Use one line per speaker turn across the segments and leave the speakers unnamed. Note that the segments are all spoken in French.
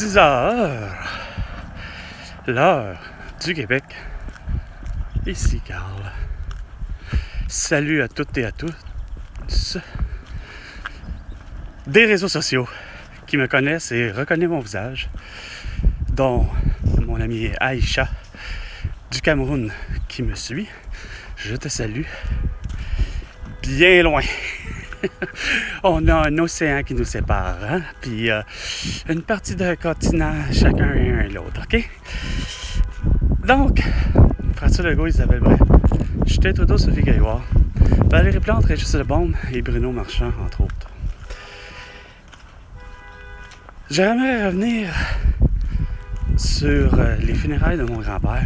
10 heures, l'heure du Québec. Ici Carl. Salut à toutes et à tous des réseaux sociaux qui me connaissent et reconnaissent mon visage, dont mon ami Aïcha du Cameroun qui me suit. Je te salue. Bien loin. On a un océan qui nous sépare, hein? Puis une partie d'un continent, chacun et l'autre, OK? Donc, François Legault, Isabelle Bray, Justin Trudeau, Sophie Grégoire, Valérie Plante, Régis Lebaume et Bruno Marchand, entre autres. J'aimerais revenir sur les funérailles de mon grand-père.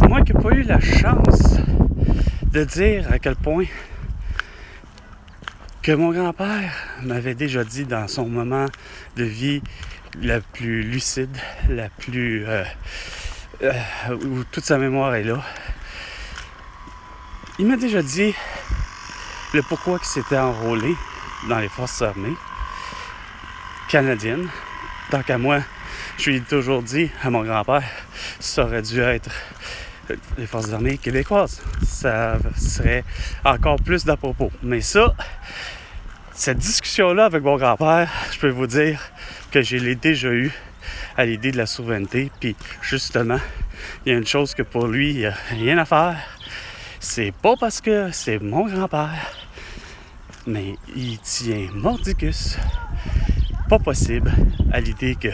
Moi qui n'ai pas eu la chance de dire à quel point que mon grand-père m'avait déjà dit dans son moment de vie la plus lucide, la plus... où toute sa mémoire est là. Il m'a déjà dit le pourquoi il s'était enrôlé dans les forces armées canadiennes. Tant qu'à moi, je lui ai toujours dit à mon grand-père, ça aurait dû être les forces armées québécoises. Ça serait encore plus d'à propos. Mais ça, cette discussion-là avec mon grand-père, je peux vous dire que je l'ai déjà eue à l'idée de la souveraineté. Puis justement, il y a une chose que pour lui, il n'y a rien à faire. C'est pas parce que c'est mon grand-père, mais il tient mordicus, pas possible, à l'idée que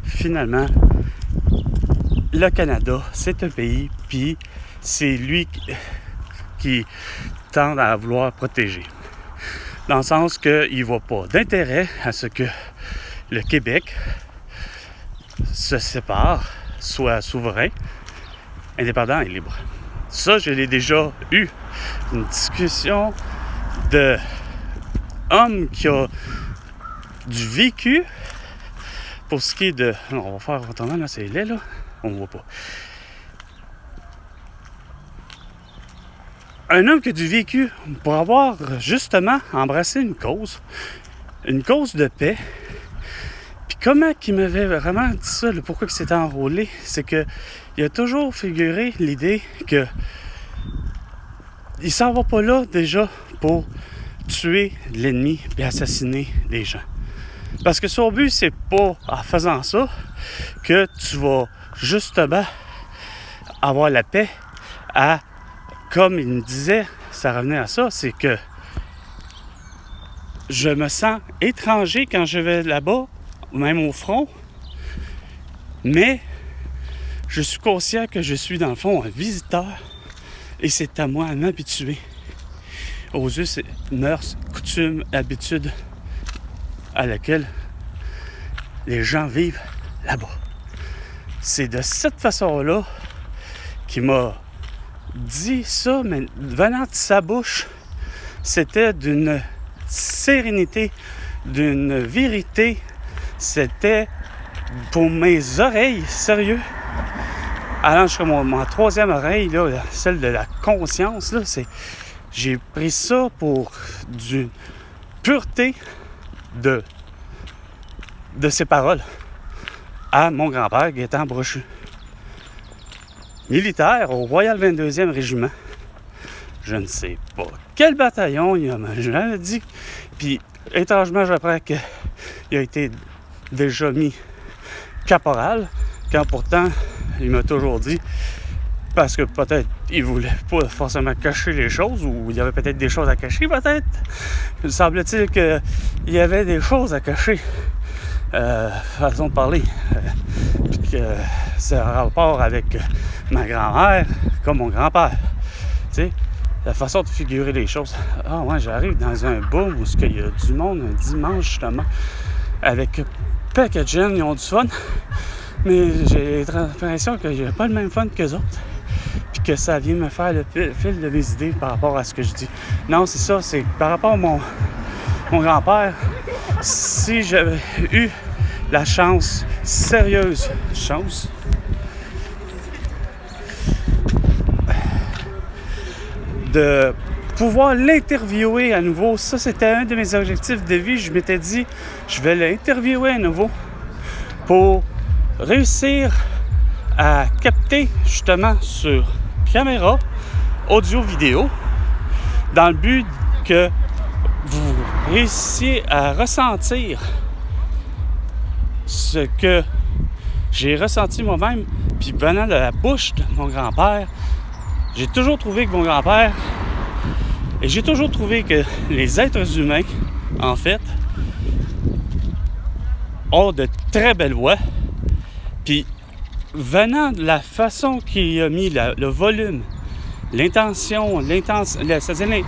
finalement, le Canada, c'est un pays, puis c'est lui qui tend à vouloir protéger. Dans le sens qu'il ne voit pas d'intérêt à ce que le Québec se sépare, soit souverain, indépendant et libre. Ça, je l'ai déjà eu. Une discussion d'homme qui a du vécu pour ce qui est de... Non, on va faire autrement, là, c'est laid, là. On ne voit pas. Un homme qui a du vécu pour avoir justement embrassé une cause de paix. Puis comment il m'avait vraiment dit ça, le pourquoi il s'était enrôlé, c'est que il a toujours figuré l'idée que il s'en va pas là déjà pour tuer l'ennemi et assassiner des gens. Parce que son but, c'est pas en faisant ça que tu vas justement avoir la paix à, comme il me disait, ça revenait à ça, c'est que je me sens étranger quand je vais là-bas, même au front, mais je suis conscient que je suis dans le fond un visiteur et c'est à moi à m'habituer aux us, mœurs, coutumes, habitudes à laquelle les gens vivent là-bas. C'est de cette façon-là qu'il m'a dit ça, mais venant de sa bouche, c'était d'une sérénité, d'une vérité. C'était pour mes oreilles, sérieux. Allant jusqu'à ma troisième oreille, là, celle de la conscience, là, j'ai pris ça pour d'une pureté de ses paroles à mon grand-père, Gaétan Brochu. Militaire au Royal 22e Régiment. Je ne sais pas quel bataillon, il m'a jamais dit. Puis, étrangement, j'apprends qu'il a été déjà mis caporal, quand pourtant, il m'a toujours dit, parce que peut-être il voulait pas forcément cacher les choses, ou il y avait peut-être des choses à cacher, peut-être. Il semble-t-il qu'il y avait des choses à cacher. Façon de parler. Puis que c'est en rapport avec ma grand-mère, comme mon grand-père. Tu sais, la façon de figurer les choses. Ah ouais, j'arrive dans un boom où il y a du monde un dimanche, justement, avec paquet de jeunes, ils ont du fun. Mais j'ai l'impression qu'il n'y a pas le même fun qu'eux autres. Puis que ça vient me faire le fil de mes idées par rapport à ce que je dis. Non, c'est ça, c'est par rapport à mon grand-père. Si j'avais eu la chance, sérieuse chance, de pouvoir l'interviewer à nouveau, ça c'était un de mes objectifs de vie. Je m'étais dit, je vais l'interviewer à nouveau pour réussir à capter justement sur caméra, audio-vidéo, dans le but que vous réussissiez à ressentir ce que j'ai ressenti moi-même, puis venant de la bouche de mon grand-père, j'ai toujours trouvé que mon grand-père, et j'ai toujours trouvé que les êtres humains, en fait, ont de très belles voix, puis venant de la façon qu'il a mis le volume, l'intention, c'est-à-dire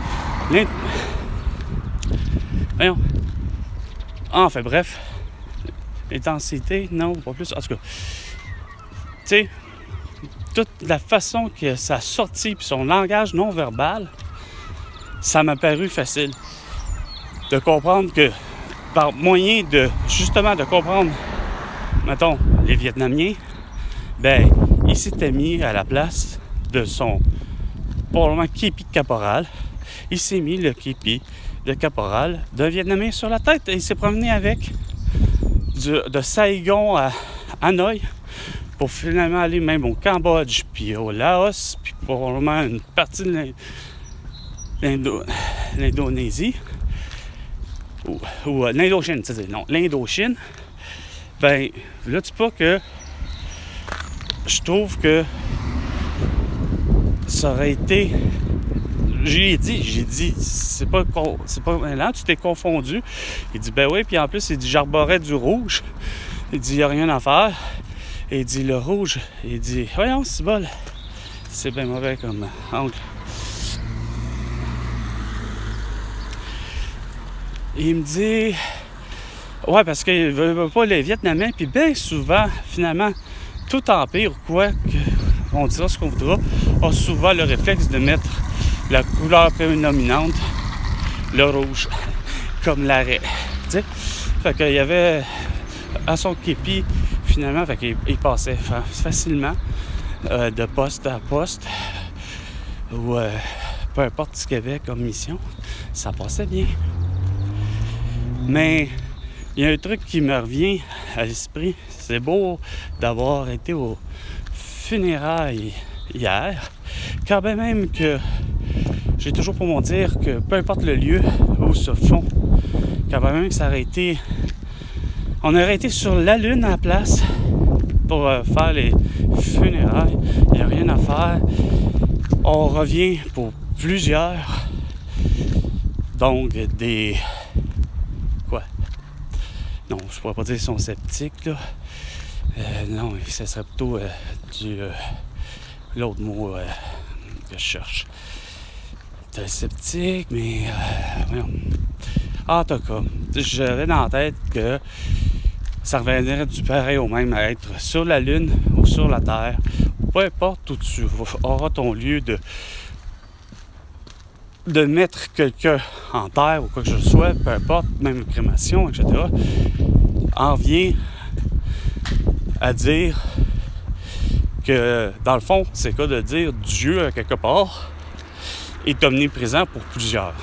voyons. Enfin bref, l'intensité, non, pas plus. En tout cas, tu sais, toute la façon que ça a sorti, puis son langage non verbal, ça m'a paru facile de comprendre que, par moyen de, justement, de comprendre, mettons, les Vietnamiens, ben, il s'était mis à la place de son, probablement, képi de caporal. Il s'est mis le képi de caporal d'un Vietnamien sur la tête et il s'est promené avec de Saigon à Hanoï pour finalement aller même au Cambodge, puis au Laos, puis probablement une partie de l'Indonésie, ou l'Indochine, c'est-à-dire, non, l'Indochine. Ben, là, tu pas que je trouve que ça aurait été... J'ai dit, c'est pas là, tu t'es confondu. Il dit, ben oui, puis en plus, il dit, j'arborais du rouge. Il dit, il n'y a rien à faire. Et il dit, le rouge, il dit, voyons, c'est bol. C'est bien mauvais comme angle. Et il me dit, ouais, parce qu'il veut pas les Vietnamiens, puis bien souvent, finalement, tout empire, quoi, on dira ce qu'on voudra, a souvent le réflexe de mettre la couleur prédominante, le rouge, comme l'arrêt. Tu sais? Fait qu'il y avait à son képi, finalement, fait qu'il passait facilement de poste à poste, ou peu importe ce qu'il y avait comme mission, ça passait bien. Mais il y a un truc qui me revient à l'esprit. C'est beau d'avoir été aux funérailles hier, quand même que j'ai toujours pour mon dire que peu importe le lieu où se font, quand même que ça aurait été... On aurait été sur la Lune à la place pour faire les funérailles. Il n'y a rien à faire. On revient pour plusieurs. Donc, des... Quoi? Non, je pourrais pas dire qu'ils sont sceptiques, là. Non, ça serait plutôt l'autre mot que je cherche. T'es sceptique, mais... voyons. En tout cas, j'avais dans la tête que ça reviendrait du pareil au même à être sur la Lune ou sur la Terre. Peu importe où tu auras ton lieu de mettre quelqu'un en terre ou quoi que ce soit, peu importe, même crémation, etc., en vient à dire que, dans le fond, c'est quoi de dire Dieu, à quelque part, est omniprésent pour plusieurs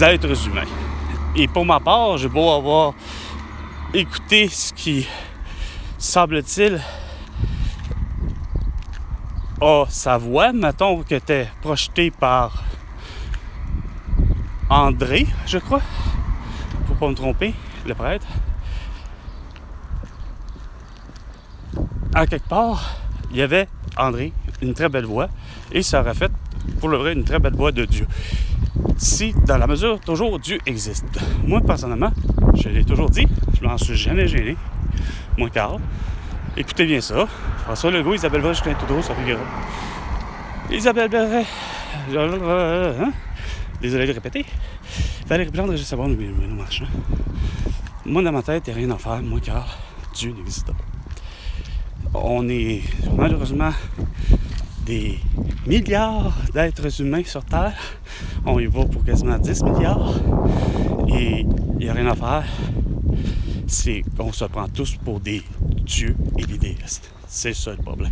êtres humains. Et pour ma part, j'ai beau avoir écouté ce qui, semble-t-il, a sa voix, mettons, qui était projetée par André, je crois, faut pas me tromper, le prêtre. À quelque part, il y avait André, une très belle voix, et ça aurait fait, pour le vrai, une très belle voix de Dieu. Si, dans la mesure, toujours, Dieu existe. Moi, personnellement, je l'ai toujours dit, je m'en suis jamais gêné. Moi, Carl. Écoutez bien ça. François Legault, Isabelle Bray, Justin Trudeau, ça fait grave. Isabelle Bray, désolé de répéter. Valérie Plante, Régis Sabon, nous marchons. Moi, dans ma tête, il n'y a rien à faire. Moi, Carl, Dieu n'existe pas. On est malheureusement des milliards d'êtres humains sur Terre. On y va pour quasiment 10 milliards. Et il n'y a rien à faire. C'est qu'on se prend tous pour des dieux et des déesses. C'est ça le problème.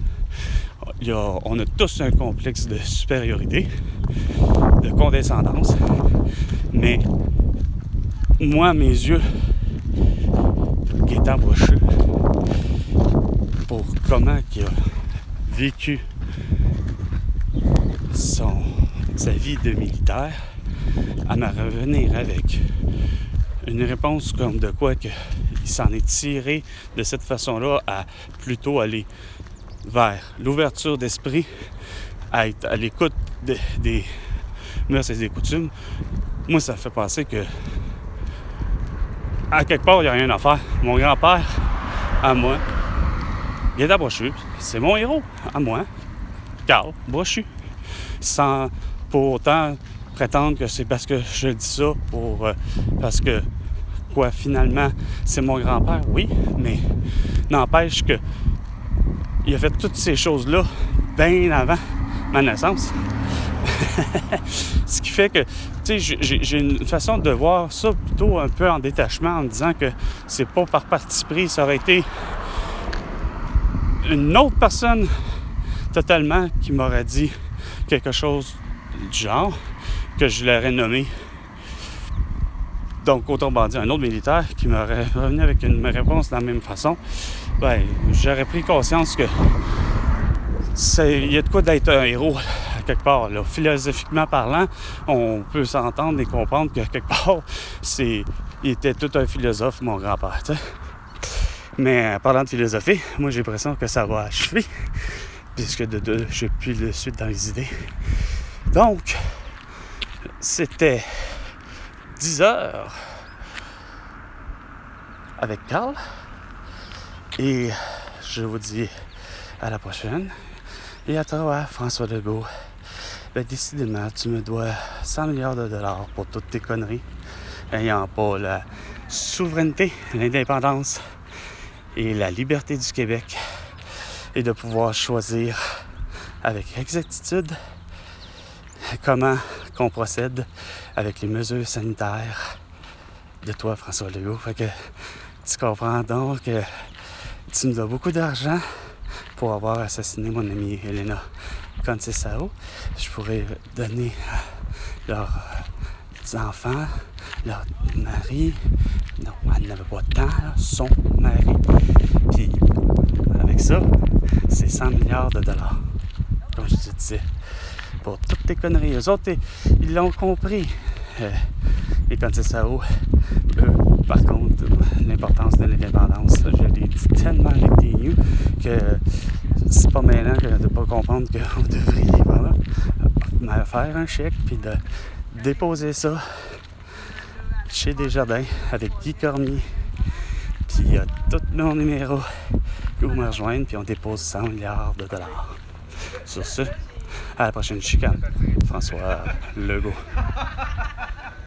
On a tous un complexe de supériorité, de condescendance. Mais moi, à mes yeux, Gaétan Brochu pour comment il a vécu sa vie de militaire, à me revenir avec une réponse comme de quoi qu'il s'en est tiré de cette façon-là à plutôt aller vers l'ouverture d'esprit, à être à l'écoute des mœurs et des coutumes. Moi, ça fait penser que à quelque part, il n'y a rien à faire. Mon grand-père, à moi, Gaétan Brochu, c'est mon héros, à moi, Carl Brochu. Sans pour autant prétendre que c'est parce que je dis ça, parce que, quoi, finalement, c'est mon grand-père, oui, mais n'empêche que il a fait toutes ces choses-là bien avant ma naissance. Ce qui fait que, tu sais, j'ai une façon de voir ça plutôt un peu en détachement, en me disant que c'est pas par parti pris, ça aurait été une autre personne totalement qui m'aurait dit quelque chose du genre, que je l'aurais nommé. Donc, autrement dit, un autre militaire qui m'aurait revenu avec une réponse de la même façon, ben, j'aurais pris conscience que il y a de quoi d'être un héros, à quelque part. Là. Philosophiquement parlant, on peut s'entendre et comprendre que, quelque part, il était tout un philosophe, mon grand-père, tu sais. Mais parlant de philosophie, moi, j'ai l'impression que ça va achever, puisque je n'ai plus de suite dans les idées. Donc, c'était 10 heures avec Carl. Et je vous dis à la prochaine. Et à toi, François Legault. Ben, décidément, tu me dois 100 milliards de dollars pour toutes tes conneries. Ayant pas la souveraineté, l'indépendance et la liberté du Québec. Et de pouvoir choisir avec exactitude comment qu'on procède avec les mesures sanitaires de toi, François Legault. Fait que tu comprends donc que tu me dois beaucoup d'argent pour avoir assassiné mon amie Elena Contessao. Je pourrais donner à leurs enfants, leur mari, non, elle n'avait pas de temps, son mari. Puis avec ça, c'est 100 milliards de dollars, comme je te disais. Pour toutes tes conneries. Eux autres, ils l'ont compris. Et quand c'est ça, eux, par contre, l'importance de l'indépendance, je l'ai dit tellement avec des news que c'est pas maintenant de ne pas comprendre qu'on devrait voilà, faire un chèque puis de déposer ça chez Desjardins avec Guy Cormier. Puis il y a tout mon numéro où me rejoindre, puis on dépose 100 milliards de dollars. Sur ce, à la prochaine chicane. François Legault.